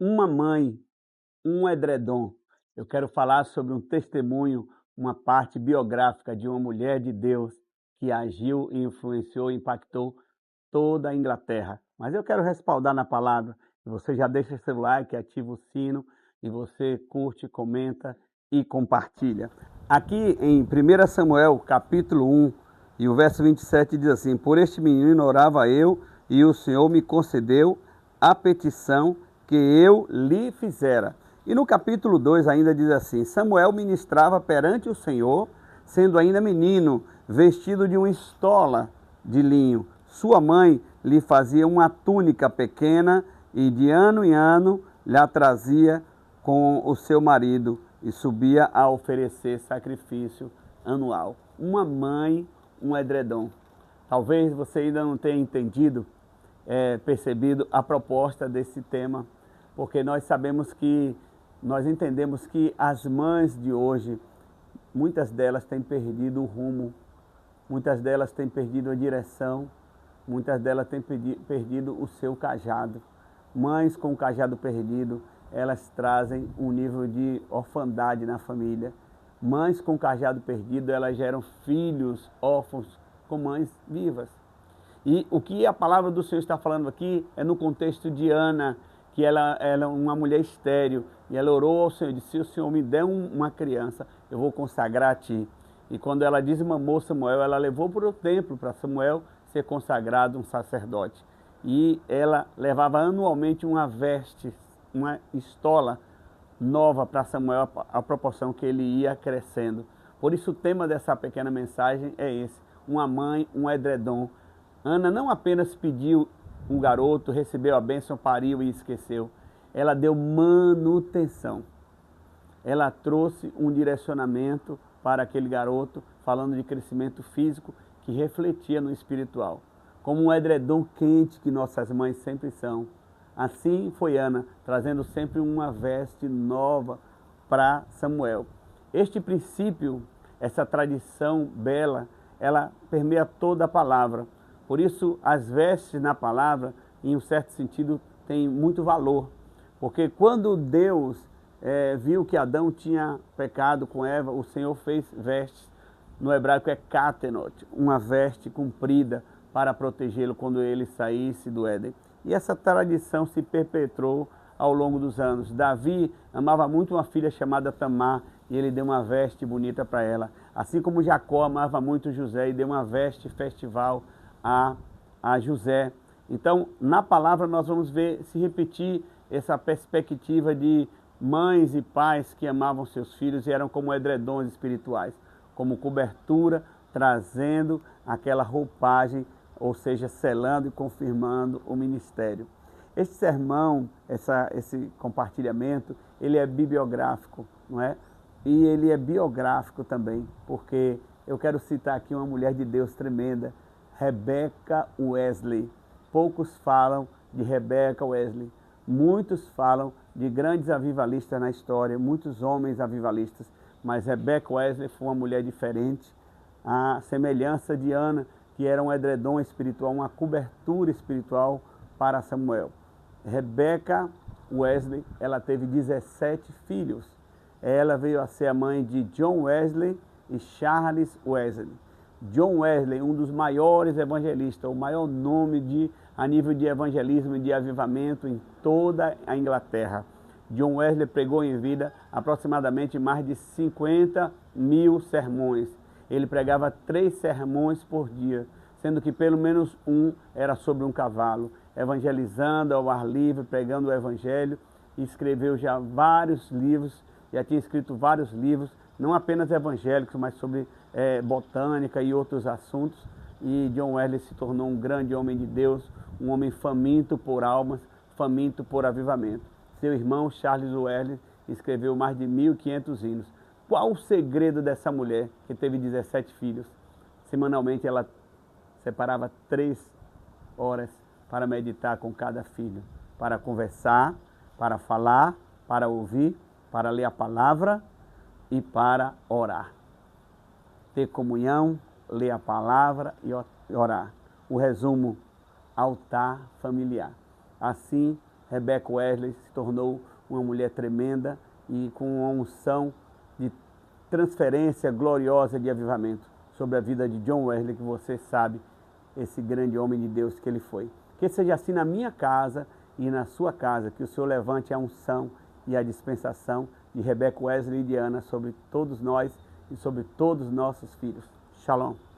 Uma mãe, um edredom. Eu quero falar sobre um testemunho, uma parte biográfica de uma mulher de Deus que agiu, influenciou, impactou toda a Inglaterra. Mas eu quero respaldar na palavra. Você já deixa seu like, ativa o sino e você curte, comenta e compartilha. Aqui em 1 Samuel, capítulo 1, e o verso 27 diz assim: Por este menino orava eu, e o Senhor me concedeu a petição que eu lhe fizera. E no capítulo 2 ainda diz assim: Samuel ministrava perante o Senhor, sendo ainda menino, vestido de uma estola de linho. Sua mãe lhe fazia uma túnica pequena e de ano em ano lhe a trazia com o seu marido e subia a oferecer sacrifício anual. Uma mãe, um edredom. Talvez você ainda não tenha entendido, percebido a proposta desse tema, porque nós sabemos que, nós entendemos que as mães de hoje, muitas delas têm perdido o rumo, muitas delas têm perdido a direção, muitas delas têm perdido o seu cajado. Mães com o cajado perdido, elas trazem um nível de orfandade na família. Mães com o cajado perdido, elas geram filhos órfãos com mães vivas. E o que a palavra do Senhor está falando aqui é no contexto de Ana, que ela é uma mulher estéril, e ela orou ao Senhor e disse: se o Senhor me der uma criança, eu vou consagrar a ti. E quando ela desmamou Samuel, ela levou para o templo, para Samuel ser consagrado um sacerdote. E ela levava anualmente uma veste, uma estola nova para Samuel, à proporção que ele ia crescendo. Por isso o tema dessa pequena mensagem é esse: uma mãe, um edredom. Ana não apenas pediu um garoto, recebeu a bênção, pariu e esqueceu. Ela deu manutenção. Ela trouxe um direcionamento para aquele garoto, falando de crescimento físico que refletia no espiritual. Como um edredom quente que nossas mães sempre são. Assim foi Ana, trazendo sempre uma veste nova para Samuel. Este princípio, essa tradição bela, ela permeia toda a palavra. Por isso, as vestes na palavra, em um certo sentido, têm muito valor. Porque quando Deus viu que Adão tinha pecado com Eva, o Senhor fez vestes. No hebraico é katenot, uma veste comprida para protegê-lo quando ele saísse do Éden. E essa tradição se perpetuou ao longo dos anos. Davi amava muito uma filha chamada Tamar, e ele deu uma veste bonita para ela. Assim como Jacó amava muito José e deu uma veste festival a José. Então, na palavra nós vamos ver se repetir essa perspectiva de mães e pais que amavam seus filhos e eram como edredons espirituais, como cobertura, trazendo aquela roupagem, ou seja, selando e confirmando o ministério. Este sermão, esse compartilhamento, ele é bibliográfico, não é? E ele é biográfico também, porque eu quero citar aqui uma mulher de Deus tremenda, Rebecca Wesley. Poucos falam de Rebecca Wesley, muitos falam de grandes avivalistas na história, muitos homens avivalistas, mas Rebecca Wesley foi uma mulher diferente, a semelhança de Ana, que era um edredom espiritual, uma cobertura espiritual para Samuel. Rebecca Wesley, ela teve 17 filhos. Ela veio a ser a mãe de John Wesley e Charles Wesley. John Wesley, um dos maiores evangelistas, o maior nome a nível de evangelismo e de avivamento em toda a Inglaterra. John Wesley pregou em vida aproximadamente mais de 50 mil sermões. Ele pregava 3 sermões por dia, sendo que pelo menos um era sobre um cavalo, evangelizando ao ar livre, pregando o evangelho, e escreveu já vários livros, já tinha escrito vários livros, não apenas evangélicos, mas sobre botânica e outros assuntos. E John Wesley se tornou um grande homem de Deus, um homem faminto por almas, faminto por avivamento. Seu irmão Charles Wesley escreveu mais de 1.500 hinos. Qual o segredo dessa mulher que teve 17 filhos? Semanalmente ela separava 3 horas para meditar com cada filho, para conversar, para falar, para ouvir, para ler a palavra e para orar. Ter comunhão, ler a palavra e orar. O resumo: altar familiar. Assim Rebecca Wesley se tornou uma mulher tremenda e com uma unção de transferência gloriosa de avivamento sobre a vida de John Wesley, que você sabe, esse grande homem de Deus que ele foi. Que seja assim na minha casa e na sua casa, que o Senhor levante a unção e a dispensação de Rebecca Wesley e Diana sobre todos nós e sobre todos os nossos filhos. Shalom.